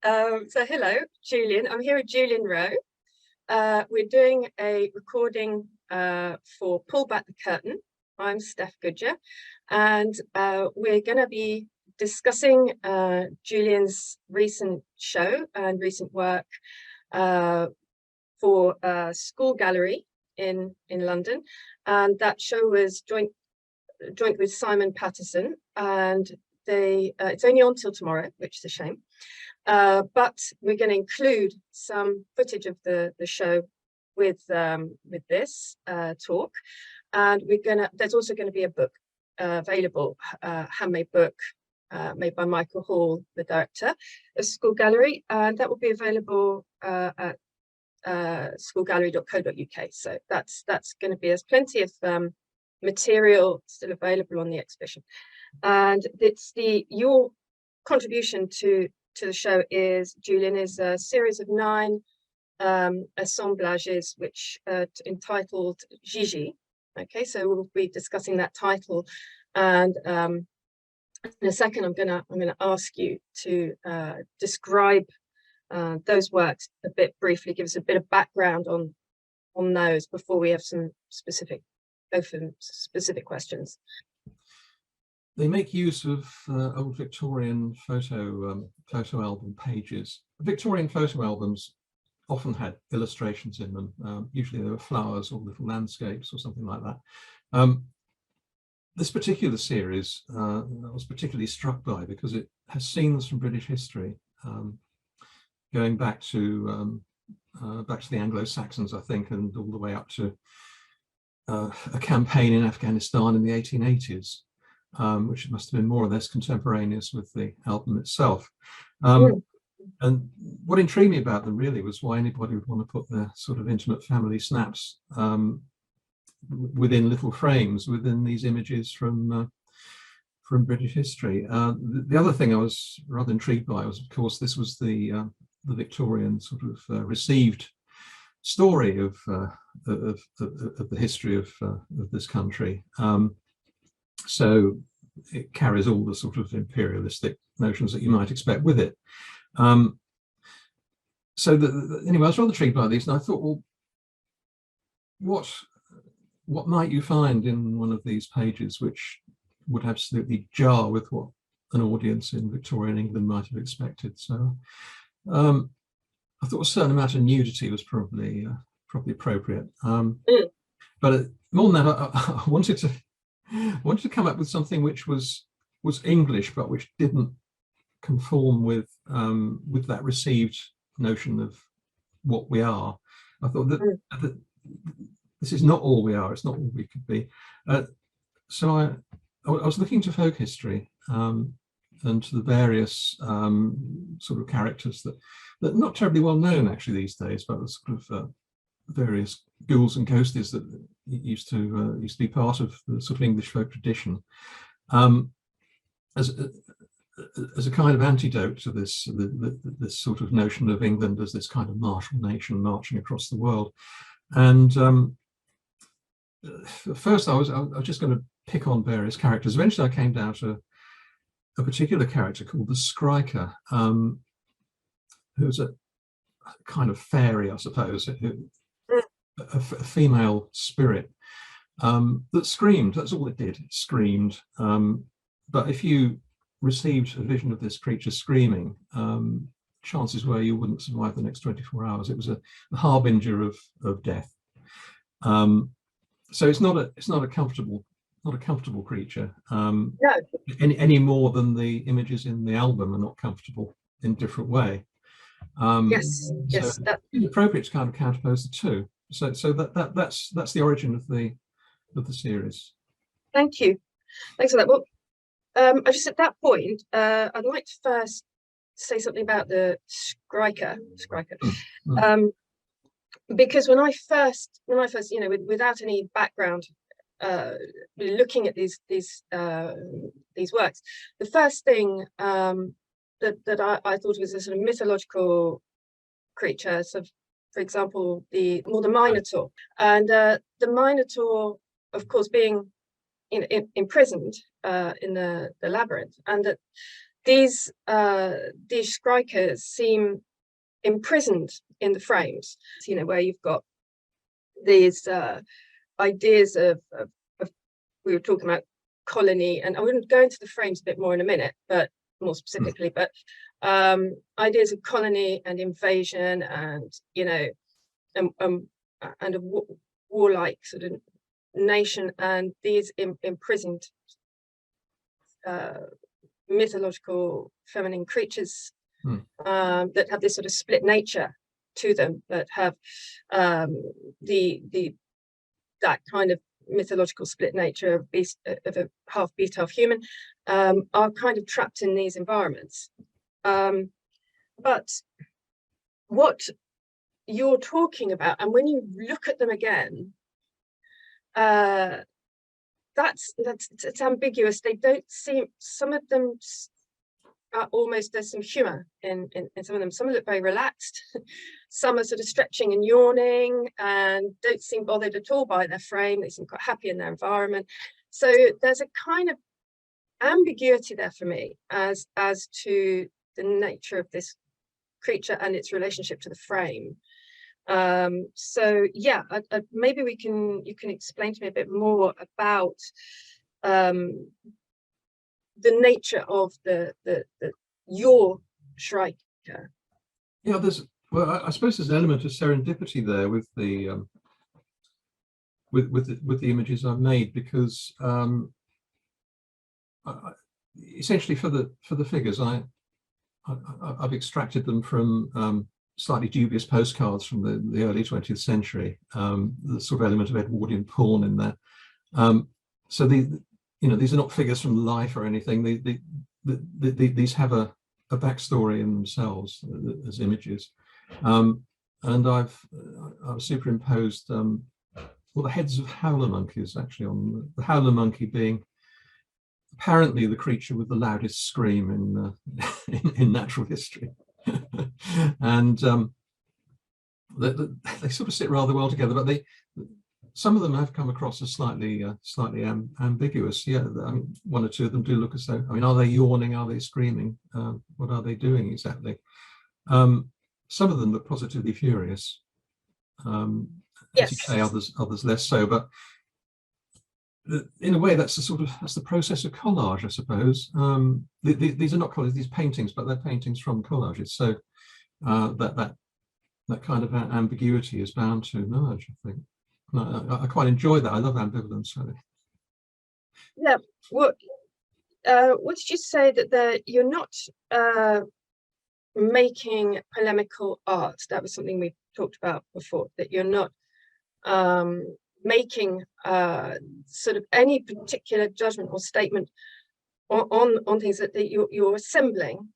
So hello, Julian. I'm here with Julian Rowe. We're doing a recording for Pull Back the Curtain. I'm Steph Goodger, and we're going to be discussing Julian's recent show and recent work for School Gallery in London. And that show was joint with Simon Patterson, and it's only on till tomorrow, which is a shame. But we're going to include some footage of the show with this talk, and there's also going to be a book available, handmade book made by Michael Hall, the director of School Gallery, and that will be available at schoolgallery.co.uk. So that's going to be, there's plenty of material still available on the exhibition, and it's your contribution to the show is, Julian, is a series of 9 assemblages which entitled Gigi. Okay, so we'll be discussing that title, and in a second I'm gonna ask you to describe those works a bit briefly, give us a bit of background on those before we have some specific questions. They make use of old Victorian photo album pages. Victorian photo albums often had illustrations in them. Usually there were flowers or little landscapes or something like that. This particular series I was particularly struck by because it has scenes from British history, going back to the Anglo-Saxons, I think, and all the way up to a campaign in Afghanistan in the 1880s. Which must have been more or less contemporaneous with the album itself. And what intrigued me about them really was why anybody would want to put their sort of intimate family snaps within little frames within these images from British history. The other thing I was rather intrigued by was, of course, this was the Victorian sort of received story of the history of this country. So it carries all the sort of imperialistic notions that you might expect with it. So anyway, I was rather intrigued by these, and I thought, well, what might you find in one of these pages which would absolutely jar with what an audience in Victorian England might have expected? So I thought a certain amount of nudity was probably appropriate. But more than that, I wanted to come up with something which was English, but which didn't conform with that received notion of what we are. I thought that this is not all we are. It's not all we could be. So I was looking to folk history and to the various sort of characters that not terribly well known actually these days, but the sort of various ghouls and ghosties that used to be part of the sort of English folk tradition, as a kind of antidote to this sort of notion of England as this kind of martial nation marching across the world. And first I was just going to pick on various characters. Eventually I came down to a particular character called the Skriker, who's a kind of fairy, I suppose, a female spirit that screamed. That's all it did. It screamed. But if you received a vision of this creature screaming, chances were you wouldn't survive the next 24 hours. It was a harbinger of death. So it's not a comfortable creature. No. Any more than the images in the album are not comfortable in a different way. Yes. So it's appropriate to kind of counterpose the two. So that's the origin of the series. Thank you. Thanks for that. Well, I just at that point, I'd like to first say something about the Skriker, because when I first, without any background, looking at these works, the first thing that I thought was a sort of mythological creature, sort of, for example, the Minotaur, and the Minotaur, of course, being imprisoned in the labyrinth, and that these strikers seem imprisoned in the frames, you know, where you've got these ideas of we were talking about colony, and I'm going to go into the frames a bit more in a minute, but more specifically, but ideas of colony and invasion, and you know, and a warlike sort of nation, and these imprisoned mythological feminine creatures that have this sort of split nature to them, that have that kind of mythological split nature of a half beast, half human, are kind of trapped in these environments. But what you're talking about, and when you look at them again, it's ambiguous. They don't seem, some of them are almost, there's some humor in some of them. Some look very relaxed. Some are sort of stretching and yawning and don't seem bothered at all by their frame. They seem quite happy in their environment. So there's a kind of ambiguity there for me as to the nature of this creature and its relationship to the frame. So yeah, maybe you can explain to me a bit more about the nature of your Schreiker. Yeah, I suppose there's an element of serendipity there with the with the images I've made, because essentially for the figures I've extracted them from slightly dubious postcards from the early 20th century, the sort of element of Edwardian porn in there. So these are not figures from life or anything. These have a backstory in themselves as images, and I've superimposed the heads of howler monkeys, actually, on the howler monkey being apparently the creature with the loudest scream in natural history. And they sort of sit rather well together, but some of them have come across as slightly ambiguous. Yeah, I mean, one or two of them do look as though, I mean, are they yawning? Are they screaming? What are they doing exactly? Some of them look positively furious. As you say, others less so. But in a way, that's the process of collage, I suppose. These are not collages, these paintings, but they're paintings from collages. So that kind of ambiguity is bound to emerge, I think. I quite enjoy that. I love ambivalence. Really. Yeah. What did you say that you're not making polemical art? That was something we talked about before. That you're not making sort of any particular judgment or statement on things, that you're assembling,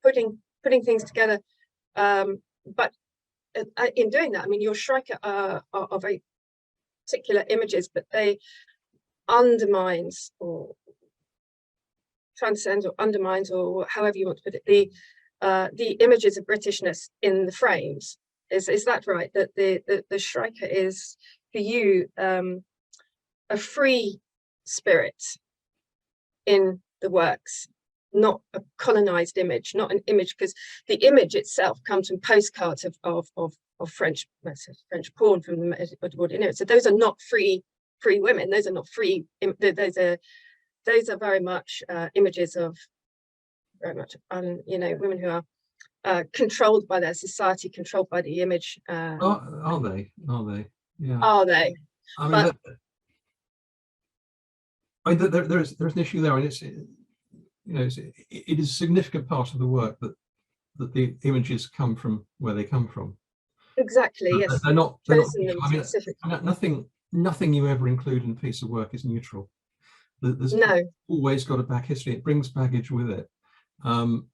putting things together, but in doing that, I mean, your Schreiker are very particular images, but they undermines or transcends or undermines, or however you want to put it, the images of Britishness in the frames. Is that right? That the Schreiker is for you a free spirit in the works, not a colonized image, not an image, because the image itself comes from postcards of French porn from the Edwardian era. So those are not free women. Those are not free. Those are very much images of women who are controlled by their society, controlled by the image. Are they? Yeah. Are they? I mean, there's an issue there, and it is a significant part of the work that the images come from where they come from. Exactly. Yes. They're not. I mean, nothing you ever include in a piece of work is neutral. There's always got a back history. It brings baggage with it. And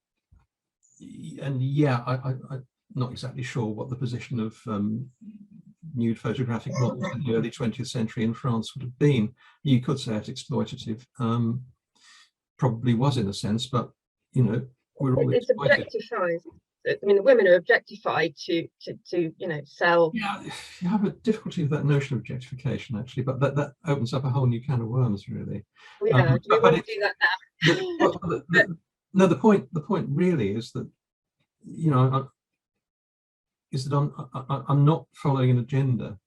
yeah, I'm not exactly sure what the position of nude photographic models in the early 20th century in France would have been. You could say it's exploitative. Probably was in a sense, but we're all it's exploited. Objectified. I mean, the women are objectified to sell. Yeah, you have a difficulty with that notion of objectification, actually, but that opens up a whole new can of worms, really. Yeah, do we want to do that now? no, the point really is that, you know, is that I'm not following an agenda.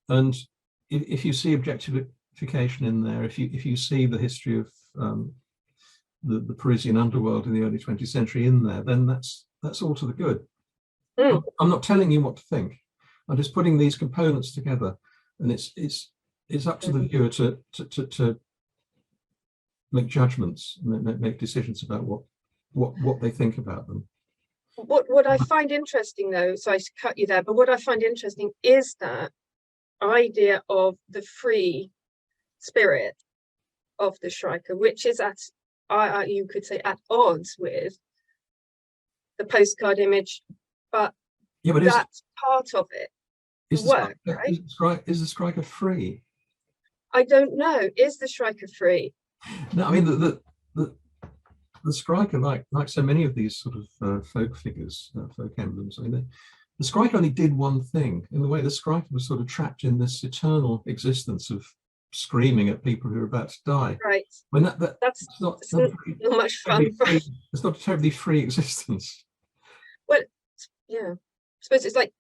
And if you see objectification in there, if you see the history of the Parisian underworld in the early 20th century in there, then that's all to the good. I'm not telling you what to think. I'm just putting these components together, and it's up to the viewer to make judgments, make decisions about what they think about them. What I find interesting, though, so I cut you there, but what I find interesting is that idea of the free spirit of the Schreiker, which is you could say at odds with the postcard image, but that's part of it. The work, right? Is the Schreiker free? I don't know. Is the Schreiker free? No, I mean the Schreiker, like so many of these sort of folk figures, folk emblems. I mean, the Schreiker only did one thing. In the way the Schreiker was sort of trapped in this eternal existence of screaming at people who are about to die. Right. When that's not much fun. It's not a terribly free existence. Well, yeah. I suppose it's like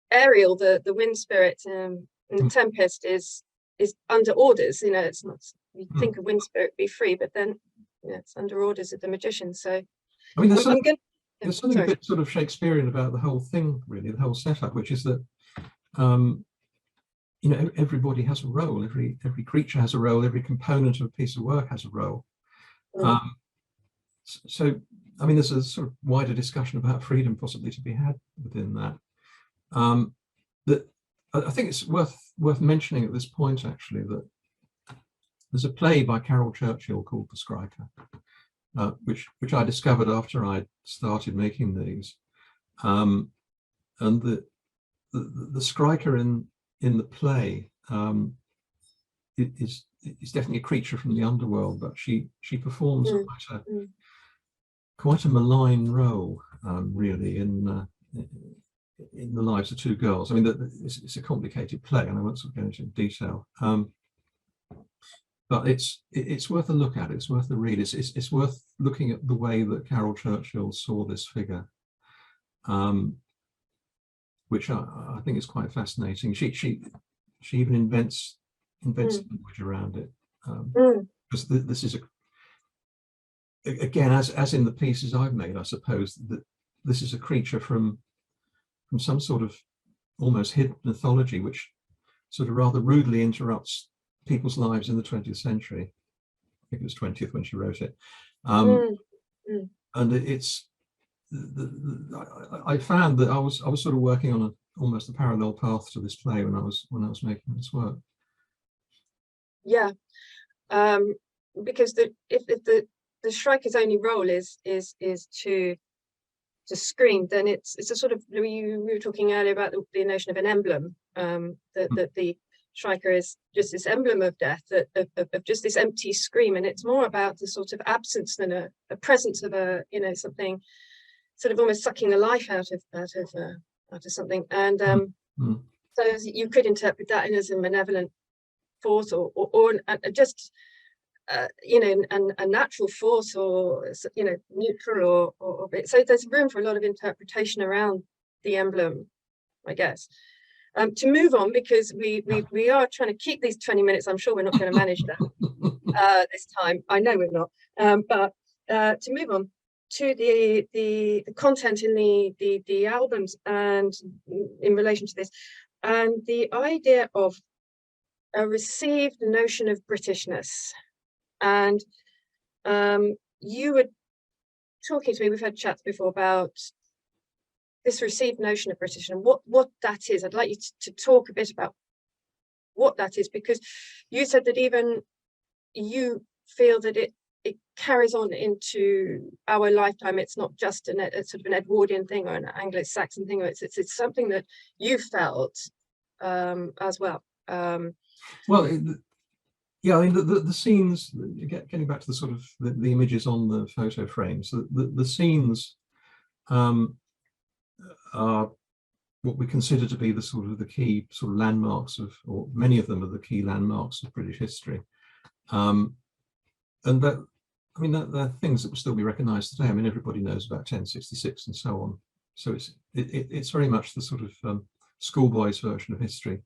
Ariel, the wind spirit in the Tempest is under orders. You know, it's not. You think a wind spirit be free, but then it's under orders of the magician. So I mean, there's something a bit sort of Shakespearean about the whole thing, really, the whole setup, which is that you know, everybody has a role. Every creature has a role. Every component of a piece of work has a role. So I mean, there's a sort of wider discussion about freedom possibly to be had within that. That I think it's worth mentioning at this point, actually, that there's a play by Carol Churchill called The Schreiker, which I discovered after I started making these, and the Schreiker in the play is definitely a creature from the underworld, but she performs quite a malign role, really, in the lives of two girls. I mean, it's a complicated play, and I won't sort of go into detail. But it's worth a look at. It's worth a read. It's worth looking at the way that Carol Churchill saw this figure, which I think is quite fascinating. She even invents language around it, because this is again, as in the pieces I've made, I suppose that this is a creature from some sort of almost hidden mythology, which sort of rather rudely interrupts people's lives in the 20th century. I think it was 20th when she wrote it. And it's I found that I was sort of working on almost a parallel path to this play when I was making this work. Yeah, because if the Schreiker's only role is to scream, then it's a sort of, we were talking earlier about the notion of an emblem, that the Schreiker is just this emblem of death, of just this empty scream, and it's more about the sort of absence than a presence of something sort of almost sucking the life out of something. And so you could interpret that as a malevolent force, or just a natural force, or neutral, or so there's room for a lot of interpretation around the emblem, I guess. To move on, because we are trying to keep these 20 minutes. I'm sure we're not going to manage that this time. I know we're not. But to move on to the content in the albums, and in relation to this, and the idea of a received notion of Britishness. And you were talking to me, we've had chats before about this received notion of British and what that is. I'd like you to talk a bit about what that is, because you said that even you feel that it carries on into our lifetime. It's not just a sort of an Edwardian thing or an Anglo-Saxon thing. It's something that you felt as well. Yeah, I mean, the scenes, getting back to the sort of the images on the photo frames, the scenes are what we consider to be the key sort of landmarks of, or many of them are the key landmarks of British history. And that I mean, there are things that will still be recognised today. I mean, everybody knows about 1066 and so on. So it's very much the sort of schoolboy's version of history,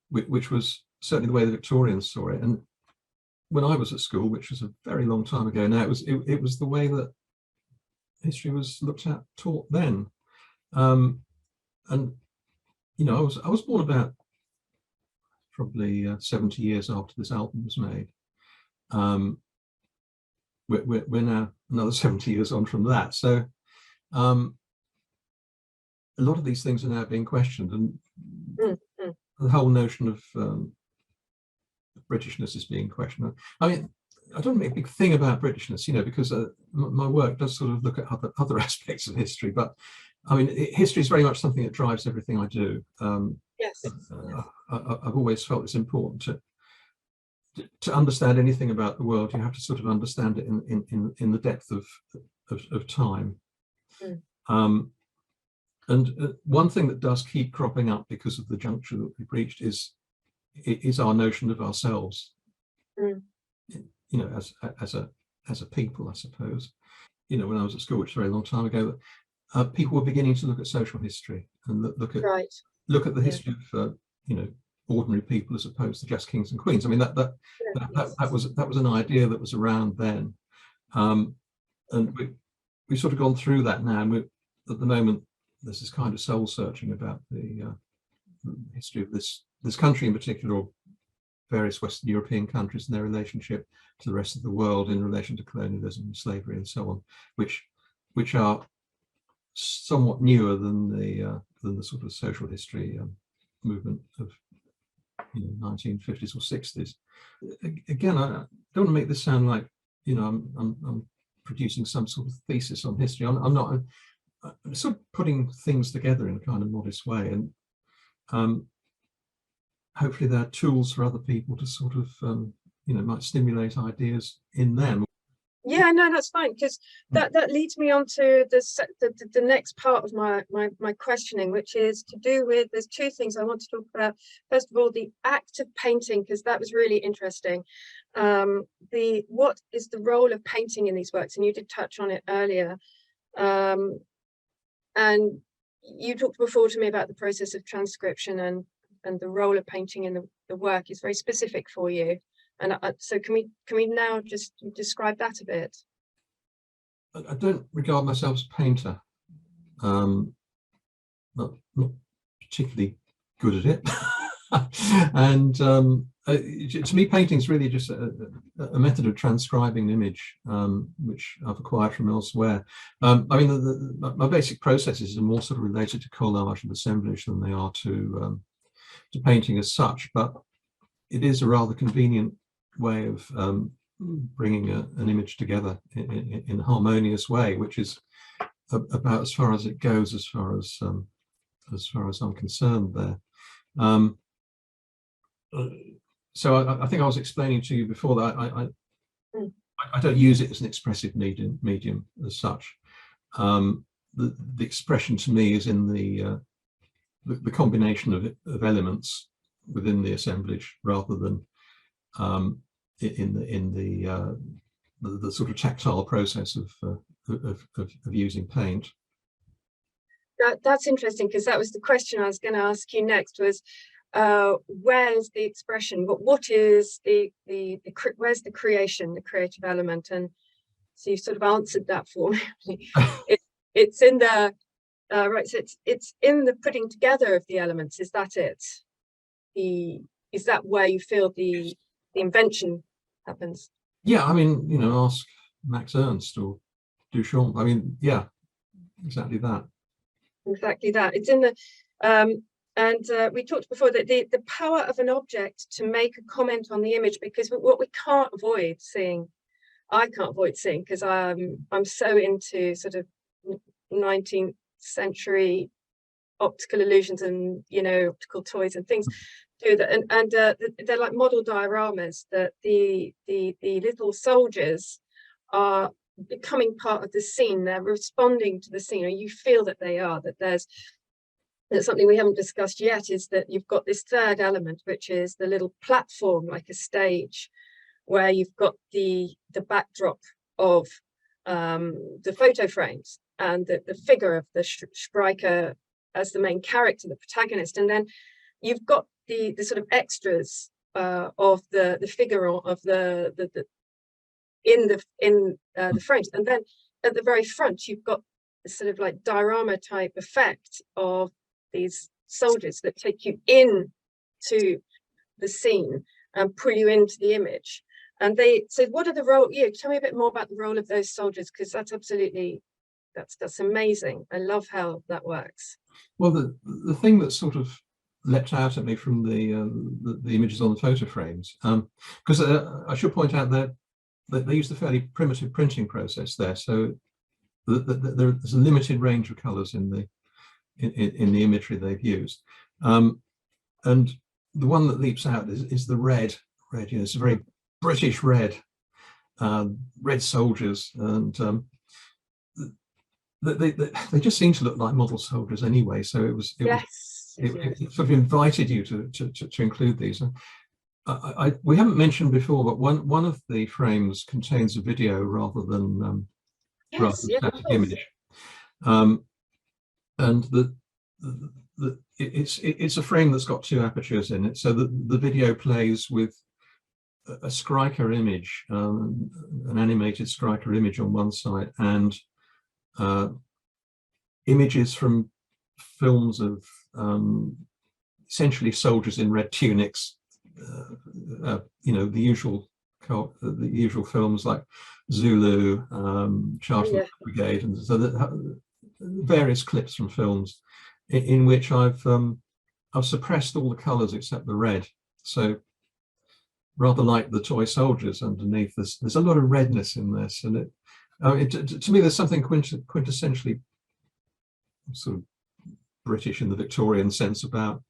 which was certainly the way the Victorians saw it. And when I was at school, which was a very long time ago now, it was the way that history was looked at, taught then. And you know, I was born about probably 70 years after this album was made. We're now another 70 years on from that. So a lot of these things are now being questioned, and the whole notion of Britishness is being questioned. I mean, I don't make a big thing about Britishness, you know, because my work does sort of look at other aspects of history. But I mean, history is very much something that drives everything I do. Yes. I've always felt it's important to understand anything about the world. You have to sort of understand it in the depth of time. And one thing that does keep cropping up because of the juncture that we've reached is our notion of ourselves, you know, as a people, I suppose. You know, when I was at school, which is a very long time ago, people were beginning to look at social history and look at the history of you know, ordinary people as opposed to just kings and queens. I mean, that was an idea that was around then, and we've sort of gone through that now. And at the moment, there's this kind of soul searching about the history of this country in particular, or various Western European countries and their relationship to the rest of the world in relation to colonialism, slavery, and so on, which are somewhat newer than the sort of social history movement of, you know, 1950s or 60s. Again, I don't want to make this sound like, you know, I'm producing some sort of thesis on history. I'm not. I'm sort of putting things together in a kind of modest way, and hopefully there are tools for other people to sort of, you know, might stimulate ideas in them. Yeah, no, that's fine, because that leads me on to the next part of my questioning, which is to do with, there's two things I want to talk about. First of all, the act of painting, because that was really interesting. What is the role of painting in these works? And you did touch on it earlier. And you talked before to me about the process of transcription and the role of painting in the work is very specific for you. And so can we now just describe that a bit? I don't regard myself as a painter. Not particularly good at it. And to me, painting is really just a method of transcribing an image, which I've acquired from elsewhere. I mean, my basic processes are more sort of related to collage and assemblage than they are to painting as such, but it is a rather convenient way of bringing an image together in a harmonious way, which is about as far as it goes as far as I'm concerned there. So I think I was explaining to you before that I don't use it as an expressive medium as such. The expression to me is in the combination of elements within the assemblage, rather than in the sort of tactile process of using paint. That's interesting, because that was the question I was going to ask you next, was where's the expression? What is where's the creation, the creative element? And so you sort of answered that for me. It's in the right. So it's in the putting together of the elements. Is that it? Is that where you feel the invention happens? Yeah, I mean, you know, ask Max Ernst or Duchamp. I mean, yeah, exactly that. Exactly that. It's in the and we talked before that the power of an object to make a comment on the image, because what we can't avoid seeing, I can't avoid seeing, because I'm so into sort of 19th century optical illusions and, you know, optical toys and things do that, and they're like model dioramas that the little soldiers are becoming part of the scene. They're responding to the scene, or you feel that they are, that there's something we haven't discussed yet, is that you've got this third element, which is the little platform, like a stage, where you've got the backdrop of the photo frames, and the figure of the striker as the main character, the protagonist, and then you've got the sort of extras of the figure of the frames, and then at the very front you've got this sort of like diorama type effect of these soldiers that take you in to the scene and pull you into the image. And they said, what are the role, tell me a bit more about the role of those soldiers, because that's absolutely, that's amazing. I love how that works. Well, the thing that sort of leapt out at me from the images on the photo frames, because I should point out that they used a fairly primitive printing process there, so there's a limited range of colours in the imagery they've used, and the one that leaps out is the red. It's a very British red, red soldiers, and they just seem to look like model soldiers anyway. So it sort of invited you to include these. We haven't mentioned before, but one of the frames contains a video rather than static image, and it's a frame that's got two apertures in it, so that the video plays with a Skriker image, an animated Skriker image on one side, and images from films of essentially soldiers in red tunics, the usual films like Zulu, Charlton Brigade, and so various clips from films in which I've suppressed all the colours except the red. So rather like the toy soldiers underneath, there's a lot of redness in this, and to me there's something quintessentially sort of British in the Victorian sense about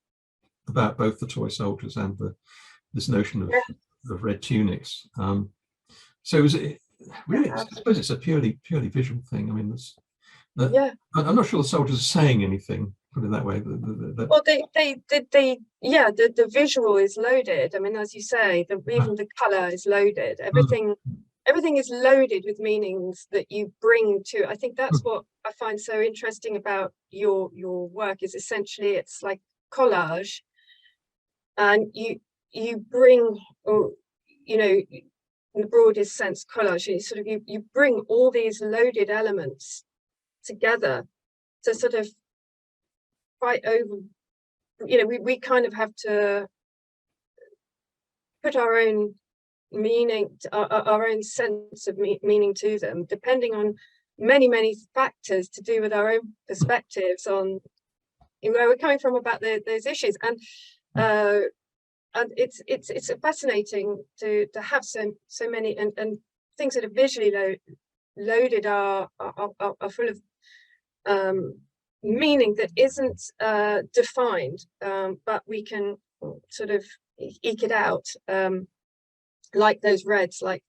both the toy soldiers and this notion of red tunics. So really, I suppose it's a purely visual thing. I mean, I'm not sure the soldiers are saying anything, put it that way. Well, the visual is loaded. I mean, as you say, even the color is loaded. Everything is loaded with meanings that you bring to. I think that's what I find so interesting about your work, is essentially it's like collage, and you bring, in the broadest sense, collage. You bring all these loaded elements together to sort of fight over. We kind of have to put our own meaning, our own sense of meaning to them, depending on many factors to do with our own perspectives on where we're coming from about those issues. And it's fascinating to have so many and things that are visually loaded are full of meaning that isn't defined, but we can sort of eke it out, like those reds, like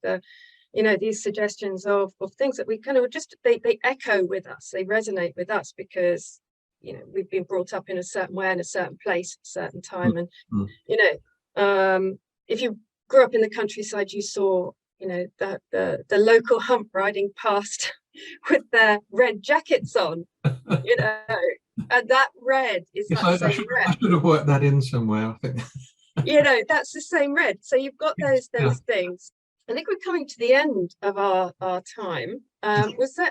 these suggestions of things that we kind of just they echo with us, they resonate with us, because we've been brought up in a certain way, in a certain place, at a certain time. And if you grew up in the countryside, you saw the local hump riding past with their red jackets on, and that red is that same red. I should have worked that in somewhere, I think. That's the same red. So you've got those things. I think we're coming to the end of our time. Was there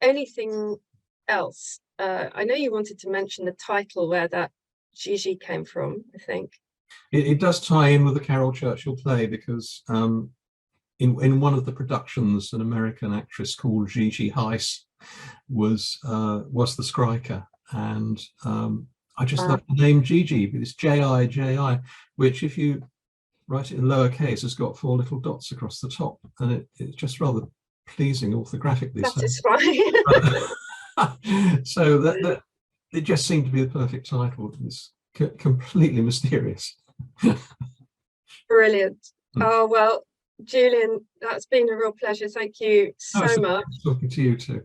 anything else? I know you wanted to mention the title, where that Gigi came from, I think. It does tie in with the Carol Churchill play, because in one of the productions, an American actress called Gigi Heiss was the Skriker, and I just love the name Gigi, but it's J-I-J-I, which if you write it in lowercase has got 4 little dots across the top, and it's just rather pleasing orthographically. Satisfying. So that it just seemed to be the perfect title. It's completely mysterious. Brilliant. Oh, well, Julian, that's been a real pleasure. Thank you so much. Talking to you too.